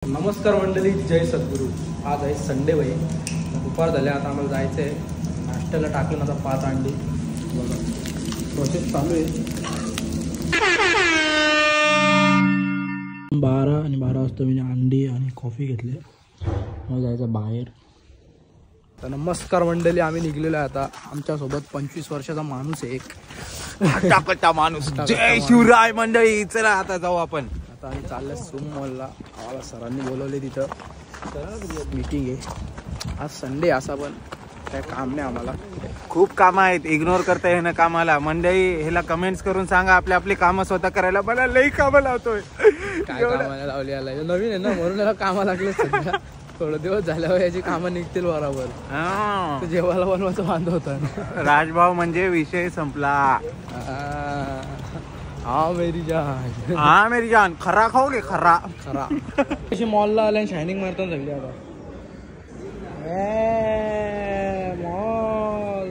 नमस्कार मंडळी, जय सद्गुरू. आज आहे संडे भाई. दुपार झाले, आता आम्हाला जायचं आहे. नाश्त्याला टाकलं ना आता 5 अंडी. बघा प्रोसेस चालू आहे. 12 वाजता मी अंडी आणि कॉफी घेतले. मग जायचं बाहेर. तर नमस्कार मंडळी, आम्ही निघलेलो आहे आता. आमच्यासोबत 25 वर्षाचा माणूस आहे, एक टाकटा माणूस. जय शिवराय मंडळी. चला आता जाऊ आपण. आता आम्ही चाललं सूम मॉलला. आम्हाला सरांनी बोलवले तिथं. मीटिंग आहे आज. संडे असा पण काय काम नाही आम्हाला. खूप कामं आहेत, इग्नोर करता येणं कामाला. मंडळी ह्याला कमेंट्स करून सांगा आपली आपली कामं स्वतः करायला. मला लई कामं लावतोय. काय कामाला लावली याला, नवीन आहे ना म्हणून याला कामं लागले. सध्या थोडे दिवस झाल्यावर याची कामं निघतील बरोबर. जेवायला बनवायचं वांद होता. राजभाव म्हणजे विषय संपला. हाँ मेरी जान, हाँ मेरी जान. खरा खाओगे? खरा खरा. कशी मॉलला आल्या शायनिंग मारतात सगळी. आता मॉल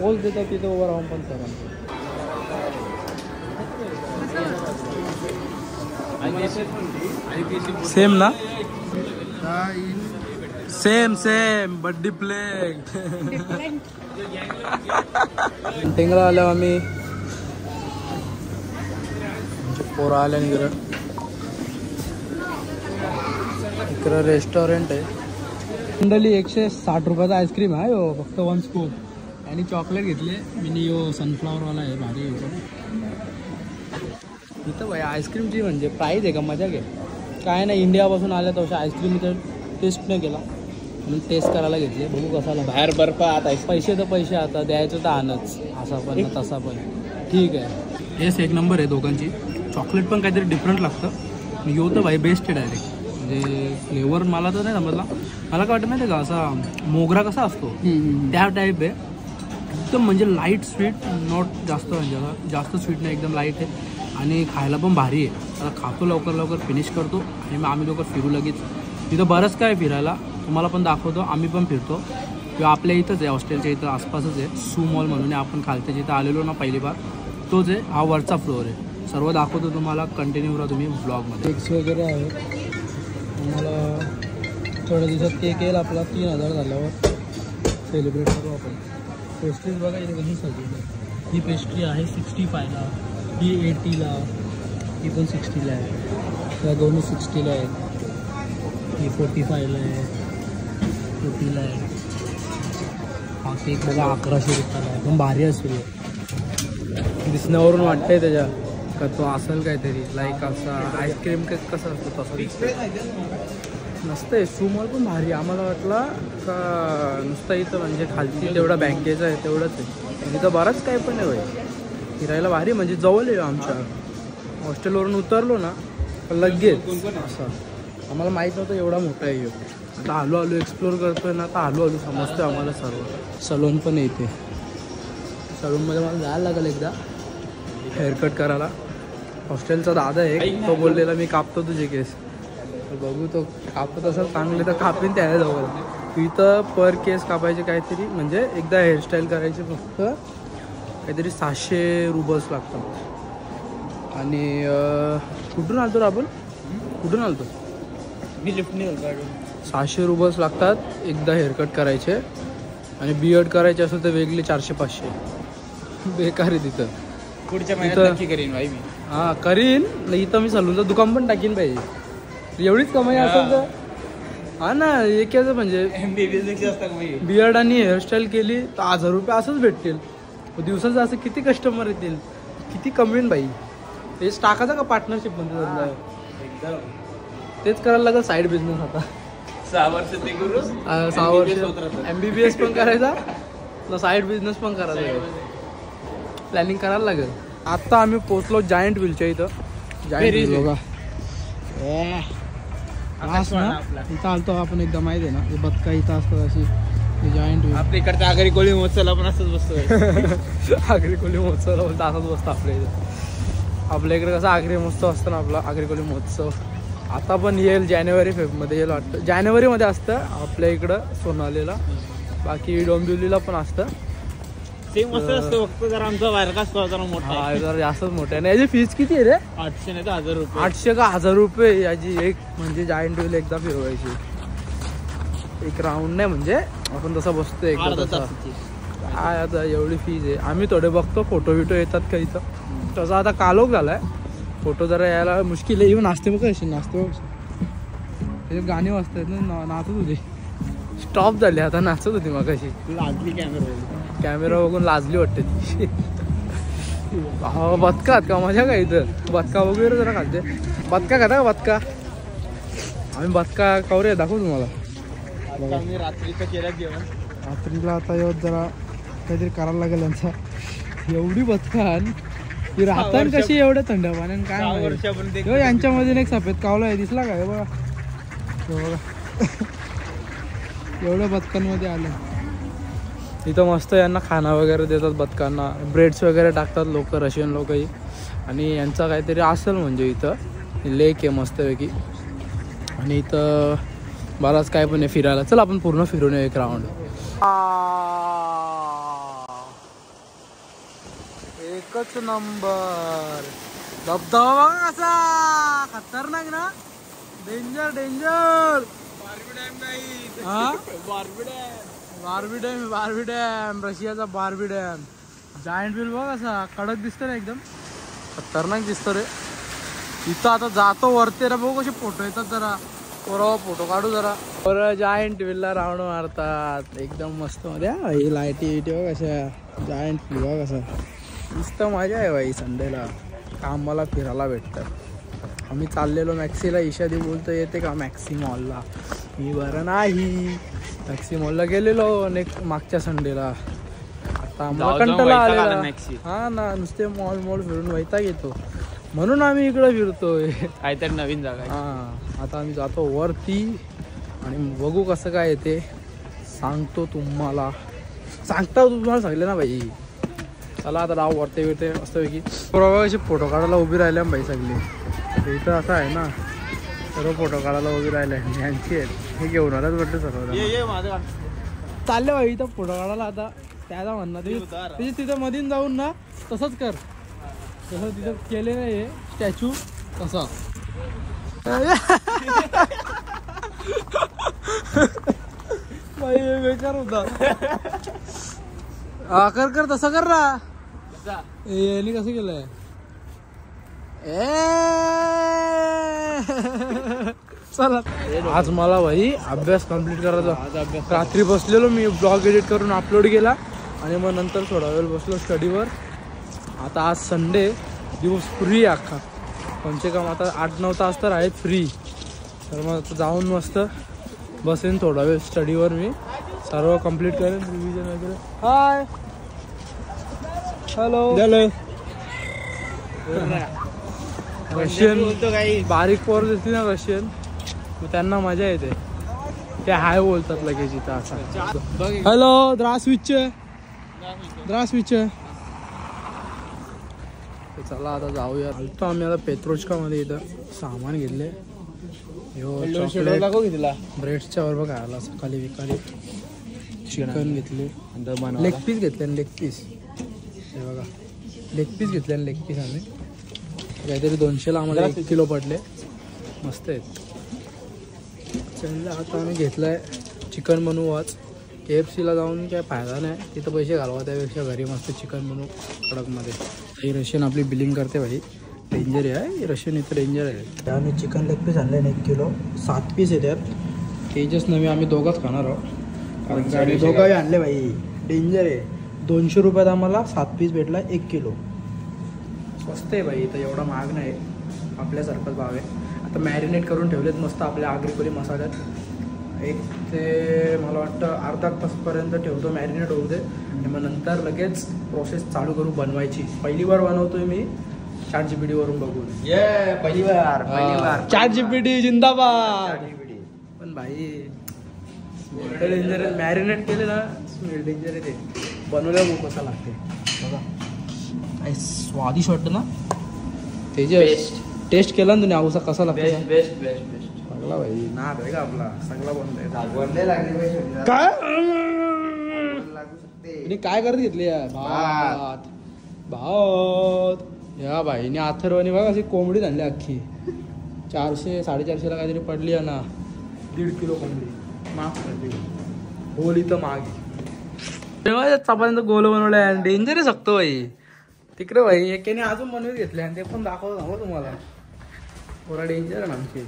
पोच देतात तिथं उभं राहून पण सरांना. सेम ना, सेम सेम बड्डी प्लेट. टेंगला आल्या आम्ही. पोरं आल्या इकडं. इकडं रेस्टॉरंट आहे. मंडळी 160 रुपयाचा आईस्क्रीम आहे हो, फक्त 1 स्कूप. आणि चॉकलेट घेतले मिनी. यो सनफ्लावरवाला आहे, भारी आहे. इथं भाई आईस्क्रीमची म्हणजे प्राईज आहे का, मजा घे. काय नाही, इंडियापासून आल्या तर आईस्क्रीम इथं टेस्ट नाही केला म्हणून टेस्ट करायला घेतले. बघू कसाला. बाहेर बर्फ आता. पैसे तर पैसे, आता द्यायचं तर आणच. असा पण तसा पण ठीक आहे. हेच एक नंबर आहे दोघांची. चॉकलेट पण काहीतरी डिफरंट लागतं. यो तर भाई बेस्ट आहे डायरेक्ट. म्हणजे फ्लेवर मला तर नाही समजला. मला काय वाटतं माहिती आहे का, असा मोगरा कसा असतो त्या टाईप आहे एकदम. म्हणजे लाईट स्वीट, नॉट जास्त म्हणजे जास्त स्वीट नाही, एकदम लाईट आहे. आणि खायला पण भारी आहे. आता खातो, लवकर फिनिश करतो आणि मग आम्ही लोक फिरू लगेच. तिथं बरंच काय फिरायला, तुम्हाला पण दाखवतो. आम्ही पण फिरतो. किंवा आपल्या इथंच आहे, हॉस्टेलच्या इथं आसपासच आहे. सू मॉल म्हणून आहे. आपण खालच्या जिथं आलेलो ना पहिली बार, तोच आहे. हा वरचा फ्लोअर आहे. सर्व दाखवतो तुम्हाला. कंटिन्यू राहा तुम्ही ब्लॉगमध्ये. केक्स वगैरे आहे. तुम्हाला थोड्या दिवसात केक येईल आपला. 3000 झाल्यावर सेलिब्रेट करू आपण. पेस्ट्रीज बघा इथे कशी सजवली. ही पेस्ट्री आहे 65ला, ही 80ला, ही पण 60ला आहे. त्या दोन्ही 60ला आहेत. ही 45ला आहे, 40ला आहे. हा केक बघा 1100 रुपयाला आहे. पण भारी असेल. दिसण्यावरून वाटतंय त्याच्या का तो असेल काहीतरी लाईक असा आईस्क्रीम केक कसा असतो तसं नसतंय. सुमॉल पण भारी. आम्हाला वाटला का नुसतं इथं म्हणजे खालती तेवढा बँकेचं आहे तेवढंच आहे. इथं बराच काय पण आहे भाई. फिरायला भारी, म्हणजे जवळ आहे. आमच्या हॉस्टेलवरून उतरलो ना लगेच असं. आम्हाला माहीत नव्हतं एवढा मोठा आहे. आता आलो एक्सप्लोर करतोय ना, आता आलो समजतोय आम्हाला सर्व. सलून पण येते. सलूनमध्ये मला जायला लागेल एकदा हेअरकट करायला. हॉस्टेलचा दादा आहे, तो बोललेला मी कापतो तुझे केस. तर बघू तो कापत असेल चांगले तर कापीन त्याला जवळ. इथं पर केस कापायचे काहीतरी, म्हणजे एकदा हेअरस्टाईल करायची फक्त काहीतरी 700 रुपये लागतात. आणि कुठून आलतो आपण, कुठून आलतो मी लिफ्टने. 700 रुपये लागतात एकदा हेअरकट करायचे. आणि बियर्ड करायचे असेल तर वेगळे 400-500. बेकार आहे तिथं. पुढच्या महिन्यात नक्की करीन भाई मी. हां करीन. इथं मी सलूनचं दुकान पण टाकीन पाहिजे. एवढीच कमाई असेल तर. हा ना, एकाचं म्हणजे बियर्ड आणि हेअरस्टाईल केली तर 1000 रुपये असंच भेटतील दिवसाचं. असं किती कस्टमर येतील, किती कमीन भाई. तेच टाकायचं का पार्टनरशिपमध्ये. तेच करायला लागेल साईड बिझनेस आता. 6 वर्ष ते करू. 6 वर्ष MBBS पण करायचा, साईड बिझनेस पण करायचा. प्लॅनिंग करायला लागेल. आत्ता आम्ही पोचलो जायंट व्हीलच्या इथं. जायंट व्हील बघा इथं आलतो आपण एकदा, माहिती आहे ना बदका इथं असतात अशी जायंट व्हील. आपल्या इकडच्या आगरी कोळी महोत्सवला पण असंच बसतो. आगरी कोळी महोत्सवला पण असंच बसतं आपल्या इथं. आपल्या इकडे कसं आगरी महोत्सव असतं ना आपला, आगरी कोळी महोत्सव. आता पण येईल जानेवारी-फेब्रुवारीमध्ये येईल वाटतं. जानेवारीमध्ये असतं आपल्या इकडं सोनालीला. बाकी डोंबिवलीला पण असतं. ते मस्त असतं फक्त जरा आमचा बाहेरका असतो जरा मोठा हा जरा जास्तच मोठा आहे. आणि याची फीज किती आहे रे? 800 नाही तर 1000 रुपये. 800 का 1000 रुपये याची एक म्हणजे जायंट व्हील एकदा फिरवायची. एक राऊंड नाही म्हणजे आपण तसं बसतो एकदा अर्धा तसा. तासाची. काय आता एवढी फीज आहे. आम्ही थोडे बघतो फोटो बिटो येतात का इथं. तसा आता कालोख झालाय फोटो जरा यायला मुश्किल आहे. इव्हन नाचते बघ कशी नाचते बघ. त्याचे गाणी वाजतात ना नाचत होती. स्टॉप झाली आता नाचत होती मग कशी लागली कॅमेरा बघून लाजली वाटते ती. बदका का मजा का इथं बदका वगैरे जरा खालते. बदका खाता का बदका? आम्ही बदका कवरे दाखवू तुम्हाला. रात्रीचं केलं जेवण. रात्रीला आता येऊ जरा काहीतरी करायला लागेल यांचा. एवढी बदकान ती राहतात कशी एवढ्या थंड पाण्याने काय माहिती. यांच्यामध्ये एक सफेद कावला आहे दिसला काय बघा. बघा एवढ्या बदकांमध्ये आलं. इथं मस्त यांना खाना वगैरे देतात बदकांना. ब्रेड्स वगैरे टाकतात लोक रशियन लोकही. आणि यांचा काहीतरी असेल म्हणजे इथं लेक आहे मस्तपैकी. आणि इथं बराच काय पण आहे फिरायला. चल आपण पूर्ण फिरून येऊ एक राऊंड. एकच नंबर धबधबा बघा कसा खतरनाक ना. Danger danger. बार्बी डॅम रशियाचा बार्बी डॅम. जायंट व्हील बघ असा कडक दिसतो ना एकदम खतरनाक दिसतो रे. इथं आता जातो वरती रे बघू कसे फोटो येतात. जरा बरोबर फोटो काढू जरा. बरं जायंट व्हीलला राऊंड मारतात एकदम मस्त मध्ये. ही लाईटी विटी बघ कशा. जायंट व्हील बघ कसा नुसतं मजा आहे बाई. संडेला कामाला फिरायला भेटतात. आम्ही चाललेलो मॅक्सीला. ईशादी बोलतो येते का मॅक्सी मॉलला. मी बरं नाही. मॅक्सी मॉलला गेलेलो मागच्या संडेला. आता आम्हाला कंटाळा आलेला. हा ना नुसते मॉल फिरून वैताग येतो म्हणून आम्ही इकडं फिरतोय. काहीतरी नवीन जागा आहे. हा आता आम्ही जातो वरती आणि बघू कसं काय येते. सांगतो तुम्हाला. तुम्हाला सांगले ना बाई. चला आता राव वरते बिरते मस्तपैकी. बरोबर असे फोटो काढायला उभी राहिले बाई सगळी. इथं असं आहे ना सर्व फोटो काढायला उभी राहिले. यांची आहेत हे घेऊन आलाच वाटतं सर्व. चालले बाई इथं फोटो काढायला. आता त्याला म्हणणार त्याची तिथं मधून जाऊन ना तसंच कर तसं तिथं केले नाही स्टॅच्यू तसा. बेकार होता. कर तसं कर ना. यांनी कसं केलंय. चला आज मला भाई अभ्यास कम्प्लीट करायचा. रात्री बसलेलो मी ब्लॉग एडिट करून अपलोड केला आणि मग नंतर थोडा वेळ बसलो स्टडीवर. आता आज संडे दिवस फ्री अख्खा. कमसे कम आता 8-9 तास तर आहेत फ्री. तर मग आता जाऊन मस्त बसेन थोडा वेळ स्टडीवर. मी सर्व कम्प्लीट करेन रिव्हिजन वगैरे. Hi hello. रशियन बारीक पोर दिसते ना रशियन. त्यांना मजा येते. ते हाय बोलतात लगेच इथं असं. हॅलो द्रासविच. चला आता जाऊया. आलतो आम्ही आता पेत्रोचका मध्ये. इथं सामान घेतले. ब्रेड्सच्या वर बघा आला सकाळी विकाली. चिकन घेतले. लेग पीस घेतले. लेग पीस हे बघा लेग पीस घेतले. लेग पीस आम्ही काहीतरी 200ला आम्हाला 1 किलो पडले. मस्त आहेत. चला आता आम्ही घेतलाय चिकन बनवू आज. KFCला जाऊन काय फायदा नाही. तिथं पैसे घालवा त्यापेक्षा घरी मस्त चिकन बनवू कडकमध्ये. ही रशियन आपली बिलिंग करते भाई. डेंजर आहे रशियन इथं डेंजर आहे. त्याने चिकन लेग पीस आणले 1 किलो. 7 पीस आहे त्यात. तेजस नवी आम्ही दोघंच खाणार आहोत कारण का आम्ही दोघंही आणले भाई. डेंजर आहे. 200 रुपयात आम्हाला 7 पीस भेटला 1 किलो. स्वस्त आहे भाई. इथं एवढा महाग नाही. आपल्यासारखाच भाव आहे. आता मॅरिनेट करून ठेवलेत मस्त आपल्या आगरीकोली मसाल्यात. एक ते मला वाटतं अर्धा तासपर्यंत ठेवतो मॅरिनेट होऊ दे. आणि मग नंतर लगेच प्रोसेस चालू करू बनवायची. पहिली बार बनवतोय मी ChatGPT वरून बघून. पहिली बार ChatGPT जिंदाबाद. पण भाई डेंजर आहे. मॅरिनेट केले ना स्मेल डेंजर आहे. ते बनवल्या खूप कसा लागते बघा. काय स्वादिष्ट वाटतं ना. ते टेस्ट केला ना तुम्ही आवसा कसा लागतो. बेस्ट चांगला भाई ना का आपला चांगला बनलाय. लागले काय आणि काय करत घेतली भात भात या बाईने अथर्वने बघा अशी कोंबडी आणली अख्खी 400-450 काहीतरी पडली आहे ना 1.5 किलो कोंबडी माफ करते होल इथं मागे तेव्हा चपात्यांचं गोल बनवलंय डेंजर शकतो भाई तिकडे भाई एकेने अजून बनवून घेतले आणि ते पण दाखवतो ना तुम्हाला पुरा डेंजर आहे ना आमची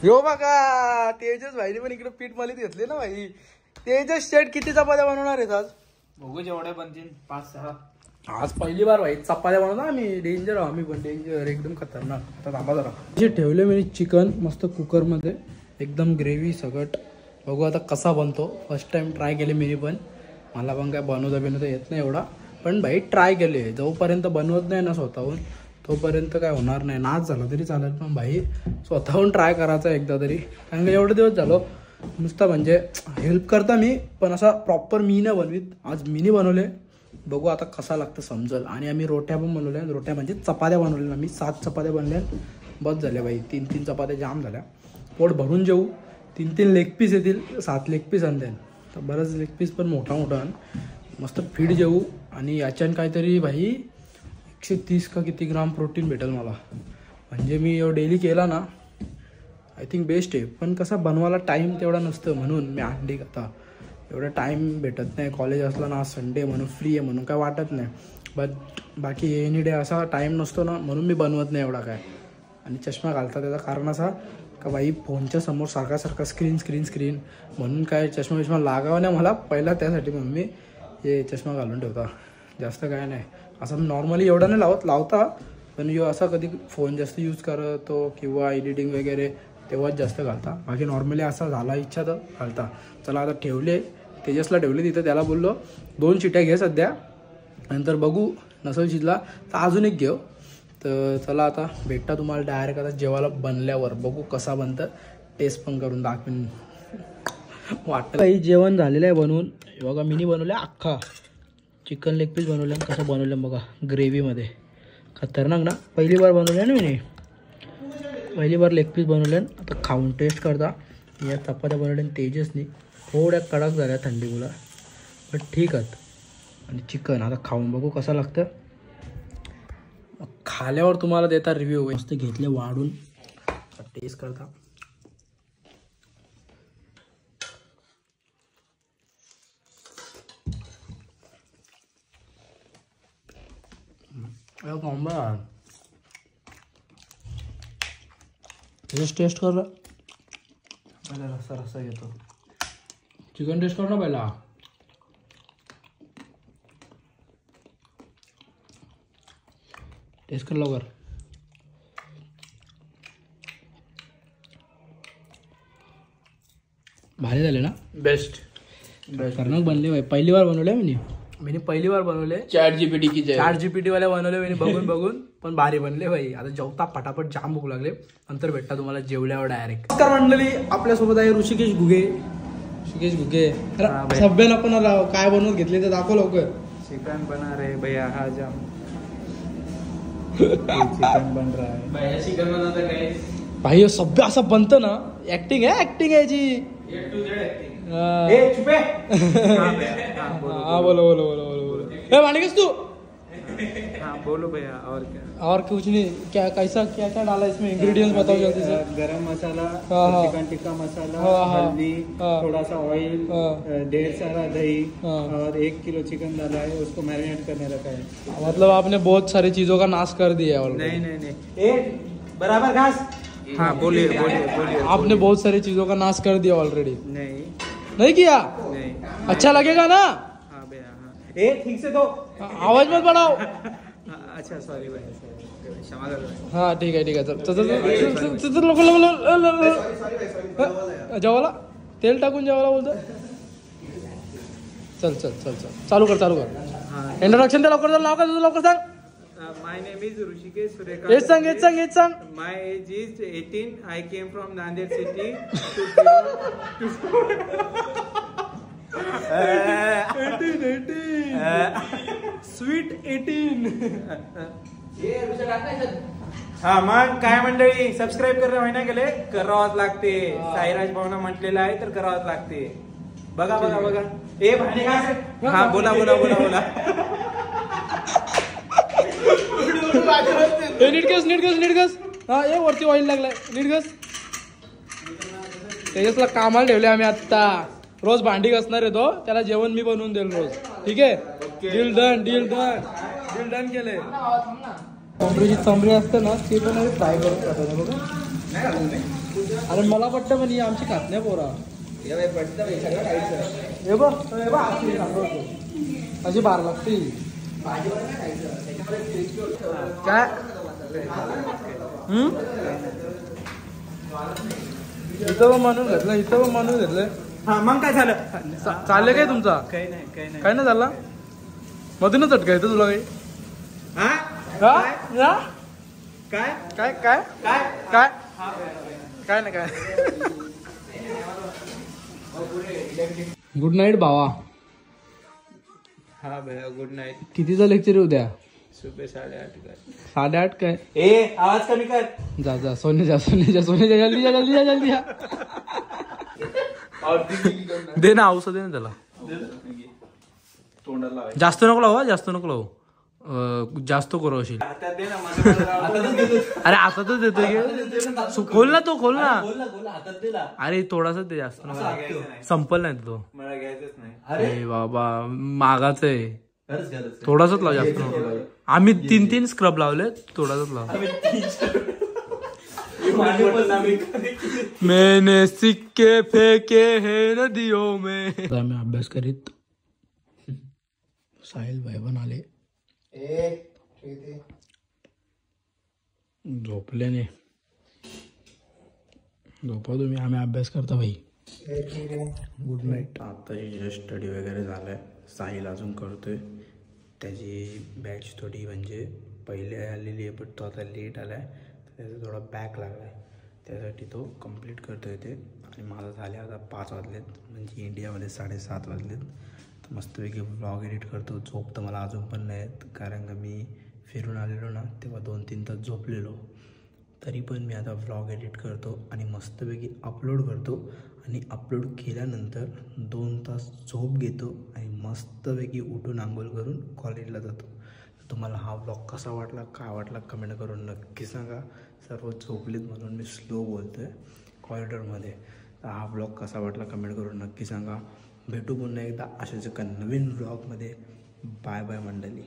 यो बघा तेजस भाईने पण इकडे पीठ मलीत घेतले ना भाई तेजस शेट किती चपात्या बनवणार आहेत आज बघू जेवढे बनतील 5-6 आज पहिली बार भाई चपात्या बनवतो आम्ही डेंजर आहो आम्ही पण डेंजर एकदम खतरनाक आता थांबा जरा जे ठेवले मी चिकन मस्त कुकरमध्ये एकदम ग्रेव्ही सगट बघू आता कसा बनतो फर्स्ट टाइम ट्राय केले मी पण मला पण काय बनवता येत नाही एवढा पण भाई ट्राय केले जोपर्यंत बनवत नाही ना स्वतःहून तोपर्यंत काय होणार नाही नाच झाला तरी चालेल पण भाई स्वतःहून ट्राय करायचा एकदा तरी कारण का एवढे दिवस झालो नुसतं म्हणजे हेल्प करता मी पण असा प्रॉपर मी नाही बनवीत आज मीनी बनवले बघू आता कसा लागतं समजल आणि आम्ही रोट्या पण बनवल्या रोट्या म्हणजे चपात्या बनवल्या आम्ही 7 चपात्या बनल्या बस झाल्या भाई 3-3 चपात्या जाम झाल्या पोट भरून जेऊ 3-3 लेग पीस येतील 7 लेग पीस आणते तर बरंच लेग पीस पण मोठा मस्त फीड जेऊ आणि याच्यानं काहीतरी भाई 130 का किती ग्राम प्रोटीन भेटेल मला म्हणजे मी डेली केला ना आय थिंक बेस्ट आहे पण कसा बनवायला टाईम तेवढा नसतं म्हणून मी अंडी खाता एवढा टाईम भेटत नाही कॉलेज असला ना संडे म्हणून फ्री आहे म्हणून काय वाटत नाही बट बाकी एनी डे असा टाईम नसतो ना म्हणून मी बनवत नाही एवढा काय आणि चष्मा घालता त्याचा कारण असा का बाई फोनच्या समोर सारखा स्क्रीन म्हणून काय चष्मा लागावा नाही मला पहिला त्यासाठी म्हणून मी हे चष्मा घालून ठेवता जास्त काय नाही असं नॉर्मली एवढा नाही लावता पण यो असा कधी फोन जास्त यूज करतो किंवा एडिटिंग वगैरे तेव्हाच जास्त घालता बाकी नॉर्मली असा झाला इच्छा तर घालता चला आता ठेवले तेजसला ठेवले तिथं त्याला बोललो 2 चिट्या घे सध्या नंतर बघू नसल शिजला तर अजून एक घेऊ तर चला आता भेटता तुम्हाला डायरेक्ट आता जेवायला बनल्यावर बघू कसा बनतं टेस्ट पण करून दाखवेन वाटतं काही जेवण झालेलं आहे बनवून बघा मीनी बनवलं अख्खा चिकन लेग पीस बनवलं कसं बनवलं बघा ग्रेव्हीमध्ये खतरनाक ना पहिली बार बनवलं ना मी पहिली बार लेग पीस बनवले आता खाऊन टेस्ट करता या चपात्या बनवल्या तेजसनी थोड्या कडक झाल्या थंडी मुला पण ठीक आहे आणि चिकन आता खाऊन बघू कसं लागतं खाल्यावर तुम्हाला देता रिव्ह्यू मस्त घेतले वाढून टेस्ट करता टेस्ट कर पहिला रस्सा घेतो चिकन टेस्ट कर ना पहिला टेस्ट कर लवकर भारी झाले ना बेस्ट खतरनाक बनले पहिली बार बनवले मी पहिली बार बनवले चॅट जीपीटी वाले बनवले मी बघून पण भारी बनले भाई आता जेवता फटाफट जाम भूक लागले नंतर भेटता तुम्हाला जेवल्यावर डायरेक्ट नमस्कार मंडळी आपल्यासोबत आहे ऋषिकेश घुगे सभ्याला पण काय बनवून घेतले ते दाखव लवकर चिकन बना रहे भैया हा जाम चिकन बन रहा है भैया चिकन बनाता काय भाई सभ्य असं बनतं ना ऍक्टिंग आहे याची हाँ बोलो मानिक तू हाँ बोलो भैया और क्या और कुछ नहीं क्या कैसा क्या क्या डाला इसमें इंग्रेडिएंट्स बताओ जल्दी से गरम मसाला चिकन टिक्का मसाला हल्दी थोड़ा सा ऑयल ढेर सारा दही और 1 किलो चिकन डाला है उसको मैरिनेट करने रखा है मतलब आपने बहुत सारी चीजों का नाश कर दिया है नहीं बराबर घास हाँ बोलिए आपने बहुत सारी चीजों का नाश कर दिया ऑलरेडी नहीं किया नहीं अच्छा लगेगा ना हाँ भैया हाँ ठीक से दो आवाज मत बढ़ाओ अच्छा सॉरी भैया क्षमा करो हाँ ठीक है जेवायला तेल टाकून जेवायला बोलतो चल चालू कर इंट्रोडक्शन ते लवकर नाव काय तुझं लवकर सांग My name is Rushikesh Surekant. हेच सांग My age is 18. I came from Nanded city to 18 sweet 18 हा मग काय मंडळी सबस्क्राईब करणं महिना गेले करावंच लागते साईराज भावना म्हटलेलं आहे तर करावंच लागते बघा ए भाने काय हा बोला बोला बोला बोला नीट घस हा ये वरती ऑइल लागलाय नीट घस. तेजसला कामाला ठेवले आम्ही आता. रोज भांडी घसणार आहे तो. त्याला जेवण मी बनवून देईल रोज. ठीक आहे. डील डन केले. कोंबडीची चमडी असते ना ते पण आम्ही फ्राय करून खातो बघा. अरे मला पटतं पण ही आमची खात नाही पोरा. हे बघ अशी बार लागते काय. इथं पण माणूस घेतलं. हा मग काय झालं. चाललंय काय तुमचा. काही नाही काय नाही झाला. मधूनच अटकायचं तुला काही. काय नाही काय. गुड नाईट भावा. हा भैया गुड नाईट. कितीचं लेक्चर उद्या. सुबह 8:30 8:30 काय. ए आवाज कमी कर. जा सोने जा जल्दी जा. दे ना औषध दे ना त्याला. जास्त नको लावू. जास्त करू असेल. अरे आता तर देतोय. खोल ना तो खोल ना. अरे थोडासा ते जास्त संपल नाही तो. मला घ्यायचंच नाही. अरे बाबा मागाच आहे. थोडासाच लाव जास्त. आम्ही 3 स्क्रब लावले. थोडासाच लाव. मैंने सिक्के फेके है नदियों में. आम्ही अभ्यास करीत. साहिल भाई पण आले. झोपले नाही. झोपा तुम्ही. आम्ही अभ्यास करता भाई. Good night. आता स्टडी वगैरे झालाय. साहिल अजून करतोय. त्याची बॅच थोडी म्हणजे पहिले आलेली आहे पण तो आता लेट आलाय. त्याचा थोडा बॅक लागलाय. त्यासाठी तो कंप्लीट करतोय ते. आणि माझं झाले आता 5 वाजलेत. म्हणजे इंडियामध्ये 7:30 वाजलेत. तर मस्तपैकी व्लॉग एडिट करतो. झोप तर मला अजून पण नाही येत. कारण का मी फिरून आलेलो ना तेव्हा 2-3 तास झोपलेलो. तरी पण मी आता व्लॉग एडिट करतो आणि मस्तपैकी अपलोड करतो. आणि अपलोड केल्यानंतर 2 तास झोप घेतो आणि मस्तपैकी उठून आंघोळ करून कॉलेजला जातो. तुम्हाला हा व्लॉग कसा वाटला काय वाटला कमेंट करून नक्की सांगा. सर्व झोपलेत म्हणून मी स्लो बोलतो आहे कॉरिडॉरमध्ये. तर हा व्लॉग कसा वाटला कमेंट करून नक्की सांगा. भेटू पुन्हा एकदा अशाच एका नवीन व्लॉगमध्ये. बाय बाय मंडळी.